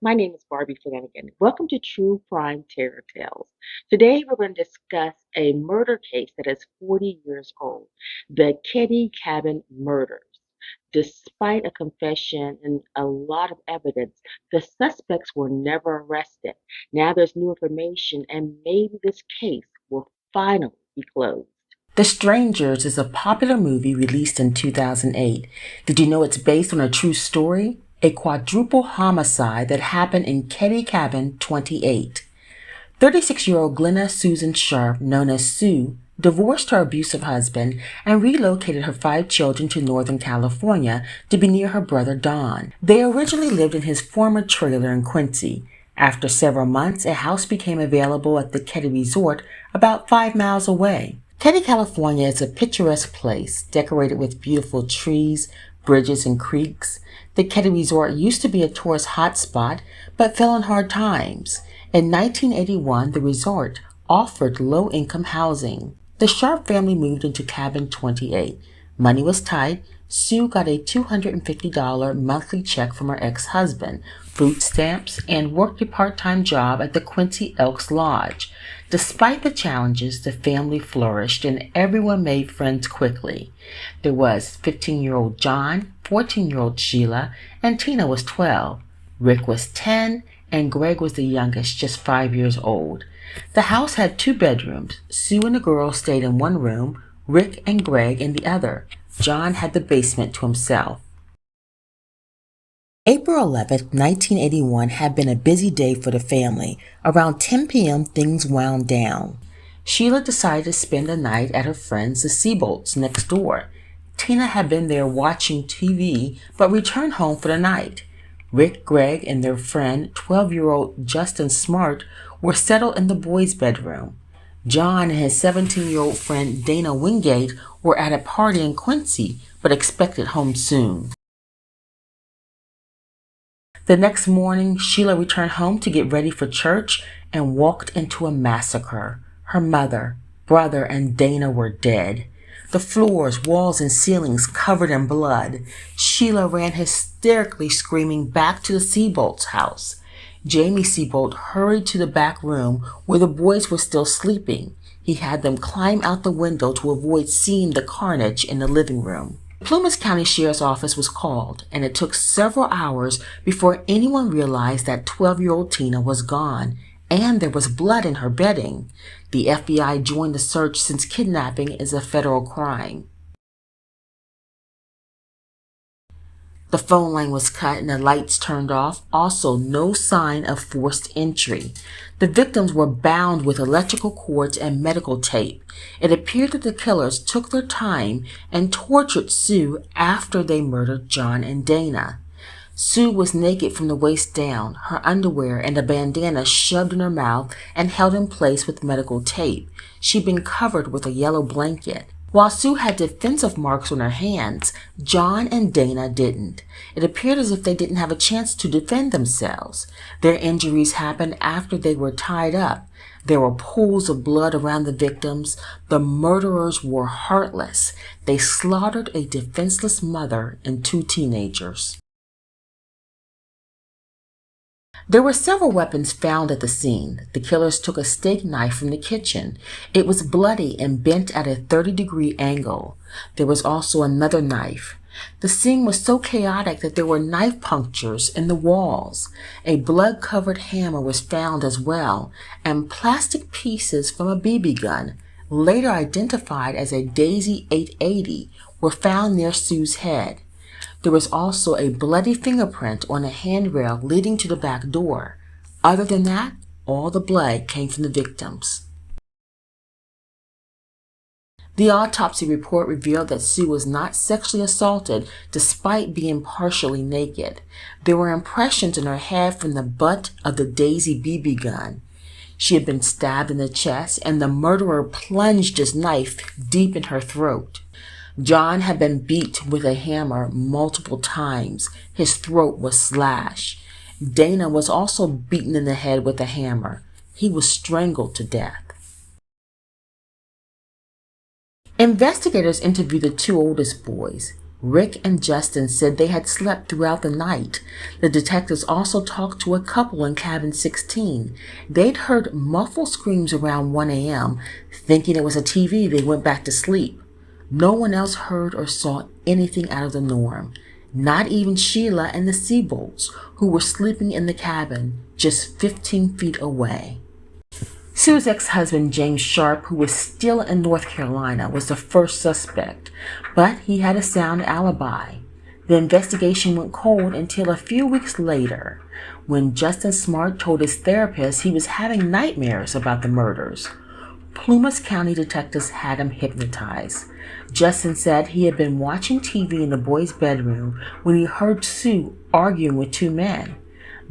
My name is Barbie Flanagan. Welcome to True Crime Terror Tales. Today we're going to discuss a murder case that is 40 years old, the Keddie Cabin murders. Despite a confession and a lot of evidence, the suspects were never arrested. Now there's new information, and maybe this case will finally be closed. The Strangers is a popular movie released in 2008. Did you know it's based on a true story? A quadruple homicide that happened in Keddie Cabin 28. 36-year-old Glenna Susan Sharp, known as Sue, divorced her abusive husband and relocated her 5 children to Northern California to be near her brother Don. They originally lived in his former trailer in Quincy. After several months, a house became available at the Keddie Resort about 5 miles away. Keddie, California is a picturesque place decorated with beautiful trees, bridges, and creeks. The Keddie Resort used to be a tourist hotspot, but fell in hard times. In 1981, the resort offered low-income housing. The Sharp family moved into Cabin 28. Money was tight. Sue got a $250 monthly check from her ex-husband, food stamps, and worked a part-time job at the Quincy Elks Lodge. Despite the challenges, the family flourished and everyone made friends quickly. There was 15-year-old John, 14-year-old Sheila, and Tina was 12. Rick was 10, and Greg was the youngest, just 5 years old. The house had 2 bedrooms. Sue and the girls stayed in one room, Rick and Greg in the other. John had the basement to himself. April 11, 1981 had been a busy day for the family. Around 10 p.m., things wound down. Sheila decided to spend the night at her friends, the Seabolts, next door. Tina had been there watching TV, but returned home for the night. Rick, Greg, and their friend, 12-year-old Justin Smart, were settled in the boys' bedroom. John and his 17-year-old friend Dana Wingate were at a party in Quincy, but expected home soon. The next morning, Sheila returned home to get ready for church and walked into a massacre. Her mother, brother, and Dana were dead. The floors, walls, and ceilings covered in blood. Sheila ran hysterically screaming back to the Seabolt's house. Jamie Seabolt hurried to the back room where the boys were still sleeping. He had them climb out the window to avoid seeing the carnage in the living room. The Plumas County Sheriff's Office was called, and it took several hours before anyone realized that 12-year-old Tina was gone, and there was blood in her bedding. The FBI joined the search since kidnapping is a federal crime. The phone line was cut and the lights turned off. Also, no sign of forced entry. The victims were bound with electrical cords and medical tape. It appeared that the killers took their time and tortured Sue after they murdered John and Dana. Sue was naked from the waist down, her underwear and a bandana shoved in her mouth and held in place with medical tape. She'd been covered with a yellow blanket. While Sue had defensive marks on her hands, John and Dana didn't. It appeared as if they didn't have a chance to defend themselves. Their injuries happened after they were tied up. There were pools of blood around the victims. The murderers were heartless. They slaughtered a defenseless mother and 2 teenagers. There were several weapons found at the scene. The killers took a steak knife from the kitchen. It was bloody and bent at a 30-degree angle. There was also another knife. The scene was so chaotic that there were knife punctures in the walls. A blood-covered hammer was found as well, and plastic pieces from a BB gun, later identified as a Daisy 880, were found near Sue's head. There was also a bloody fingerprint on a handrail leading to the back door. Other than that, all the blood came from the victims. The autopsy report revealed that Sue was not sexually assaulted despite being partially naked. There were impressions in her head from the butt of the Daisy BB gun. She had been stabbed in the chest, and the murderer plunged his knife deep in her throat. John had been beat with a hammer multiple times. His throat was slashed. Dana was also beaten in the head with a hammer. He was strangled to death. Investigators interviewed the 2 oldest boys. Rick and Justin said they had slept throughout the night. The detectives also talked to a couple in cabin 16. They'd heard muffled screams around 1 a.m. Thinking it was a TV, they went back to sleep. No one else heard or saw anything out of the norm, not even Sheila and the Seabolts, who were sleeping in the cabin just 15 feet away. Sue's ex-husband, James Sharp, who was still in North Carolina, was the first suspect, but he had a sound alibi. The investigation went cold until a few weeks later, when Justin Smart told his therapist he was having nightmares about the murders. Plumas County detectives had him hypnotized. Justin said he had been watching TV in the boy's bedroom when he heard Sue arguing with two men.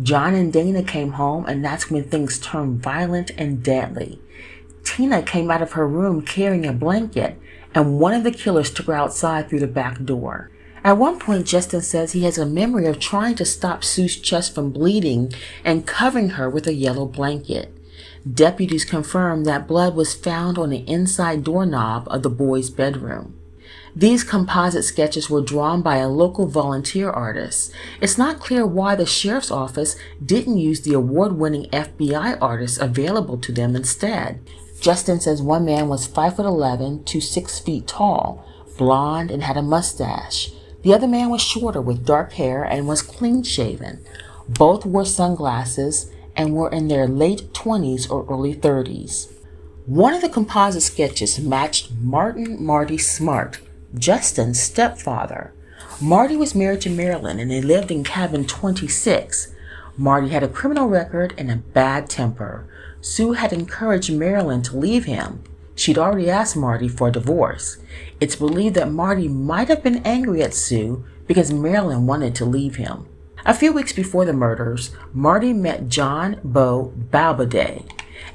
John and Dana came home, and that's when things turned violent and deadly. Tina came out of her room carrying a blanket, and one of the killers took her outside through the back door. At one point, Justin says he has a memory of trying to stop Sue's chest from bleeding and covering her with a yellow blanket. Deputies confirmed that blood was found on the inside doorknob of the boy's bedroom. These composite sketches were drawn by a local volunteer artist. It's not clear why the sheriff's office didn't use the award-winning FBI artists available to them instead. Justin says one man was 5'11" to 6 feet tall, blonde, and had a mustache. The other man was shorter with dark hair and was clean-shaven. Both wore sunglasses and were in their late 20s or early 30s. One of the composite sketches matched Marty Smart, Justin's stepfather. Marty was married to Marilyn and they lived in cabin 26. Marty had a criminal record and a bad temper. Sue had encouraged Marilyn to leave him. She'd already asked Marty for a divorce. It's believed that Marty might have been angry at Sue because Marilyn wanted to leave him. A few weeks before the murders, Marty met John Bo Balbaday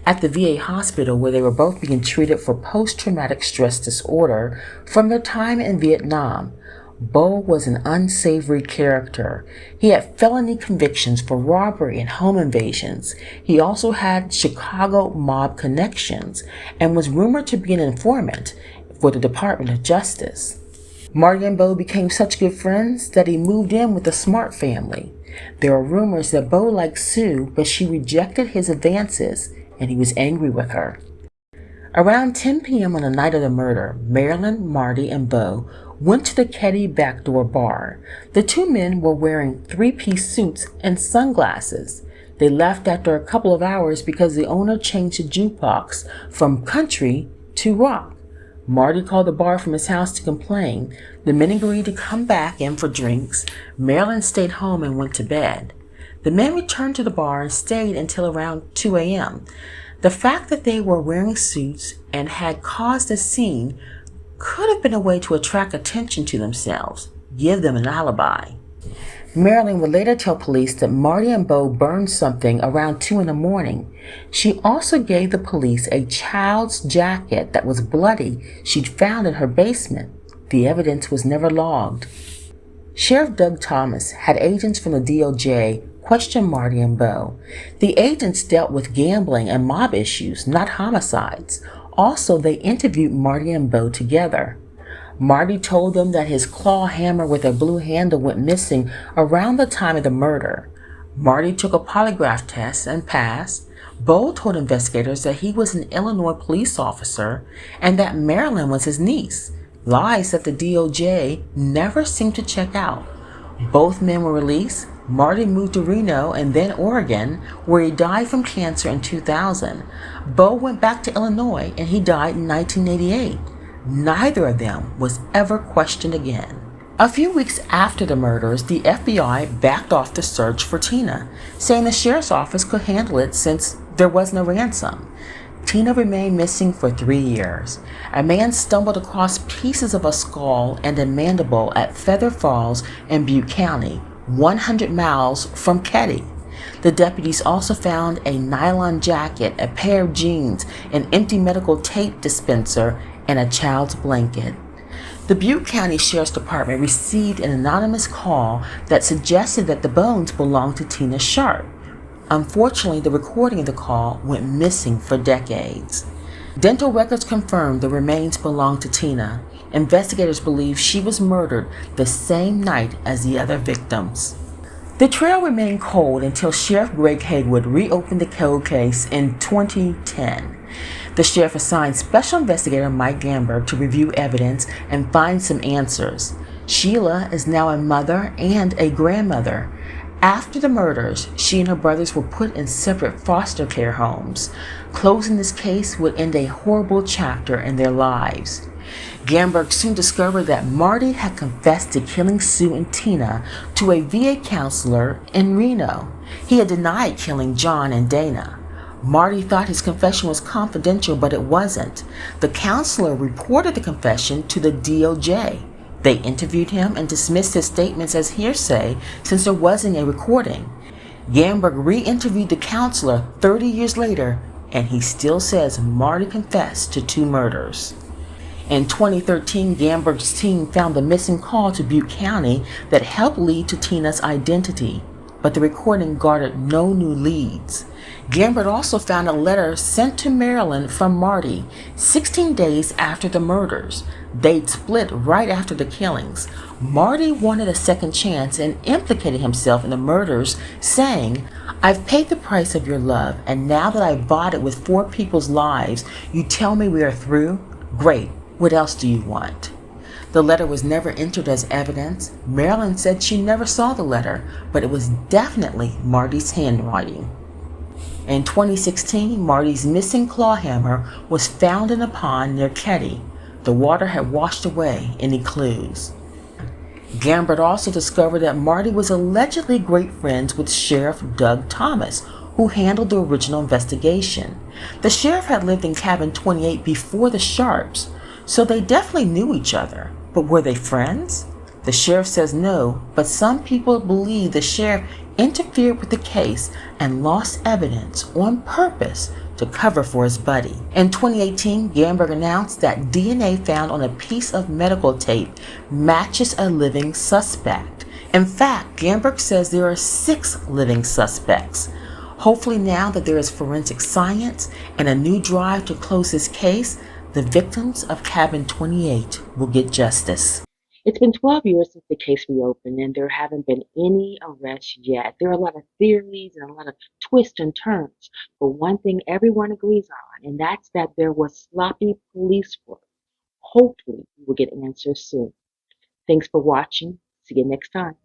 at the VA hospital where they were both being treated for post-traumatic stress disorder from their time in Vietnam. Bo was an unsavory character. He had felony convictions for robbery and home invasions. He also had Chicago mob connections and was rumored to be an informant for the Department of Justice. Marty and Bo became such good friends that he moved in with the Smart family. There are rumors that Bo liked Sue, but she rejected his advances, and he was angry with her. Around 10 p.m. on the night of the murder, Marilyn, Marty, and Bo went to the KEDDIE backdoor bar. The two men were wearing three-piece suits and sunglasses. They left after a couple of hours because the owner changed the jukebox from country to rock. Marty called the bar from his house to complain. The men agreed to come back in for drinks. Marilyn stayed home and went to bed. The men returned to the bar and stayed until around 2 a.m. The fact that they were wearing suits and had caused a scene could have been a way to attract attention to themselves, give them an alibi. Marilyn would later tell police that Marty and Bo burned something around 2 in the morning. She also gave the police a child's jacket that was bloody she'd found in her basement. The evidence was never logged. Sheriff Doug Thomas had agents from the DOJ question Marty and Bo. The agents dealt with gambling and mob issues, not homicides. Also, they interviewed Marty and Bo together. Marty told them that his claw hammer with a blue handle went missing around the time of the murder. Marty took a polygraph test and passed. Bo told investigators that he was an Illinois police officer and that Marilyn was his niece, lies that the DOJ never seemed to check out. Both men were released. Marty moved to Reno and then Oregon, where he died from cancer in 2000. Bo went back to Illinois and he died in 1988. Neither of them was ever questioned again. A few weeks after the murders, the FBI backed off the search for Tina, saying the sheriff's office could handle it since there was no ransom. Tina remained missing for 3 years. A man stumbled across pieces of a skull and a mandible at Feather Falls in Butte County, 100 miles from KEDDIE. The deputies also found a nylon jacket, a pair of jeans, an empty medical tape dispenser, and a child's blanket. The Butte County Sheriff's Department received an anonymous call that suggested that the bones belonged to Tina Sharp. Unfortunately, the recording of the call went missing for decades. Dental records confirmed the remains belonged to Tina. Investigators believe she was murdered the same night as the other victims. The trail remained cold until Sheriff Greg Haywood reopened the cold case in 2010. The sheriff assigned Special Investigator Mike Gamberg to review evidence and find some answers. Sheila is now a mother and a grandmother. After the murders, she and her brothers were put in separate foster care homes. Closing this case would end a horrible chapter in their lives. Gamberg soon discovered that Marty had confessed to killing Sue and Tina to a VA counselor in Reno. He had denied killing John and Dana. Marty thought his confession was confidential, but it wasn't. The counselor reported the confession to the DOJ. They interviewed him and dismissed his statements as hearsay since there wasn't a recording. Gamberg re-interviewed the counselor 30 years later, and he still says Marty confessed to 2 murders. In 2013, Gamberg's team found the missing call to Butte County that helped lead to Tina's identity, but the recording garnered no new leads. Gamberg also found a letter sent to Marilyn from Marty 16 days after the murders. They'd split right after the killings. Marty wanted a second chance and implicated himself in the murders, saying, "I've paid the price of your love, and now that I've bought it with 4 people's lives, you tell me we are through? Great. What else do you want?" The letter was never entered as evidence. Marilyn said she never saw the letter, but it was definitely Marty's handwriting. In 2016, Marty's missing claw hammer was found in a pond near Keddie. The water had washed away any clues. Gamberg also discovered that Marty was allegedly great friends with Sheriff Doug Thomas, who handled the original investigation. The sheriff had lived in Cabin 28 before the Sharps, so they definitely knew each other. But were they friends? The sheriff says no, but some people believe the sheriff interfered with the case and lost evidence on purpose to cover for his buddy. In 2018, Gamberg announced that DNA found on a piece of medical tape matches a living suspect. In fact, Gamberg says there are 6 living suspects. Hopefully now that there is forensic science and a new drive to close this case, the victims of Cabin 28 will get justice. It's been 12 years since the case reopened, and there haven't been any arrests yet. There are a lot of theories and a lot of twists and turns. But one thing everyone agrees on, and that's that there was sloppy police work. Hopefully, we will get answers soon. Thanks for watching. See you next time.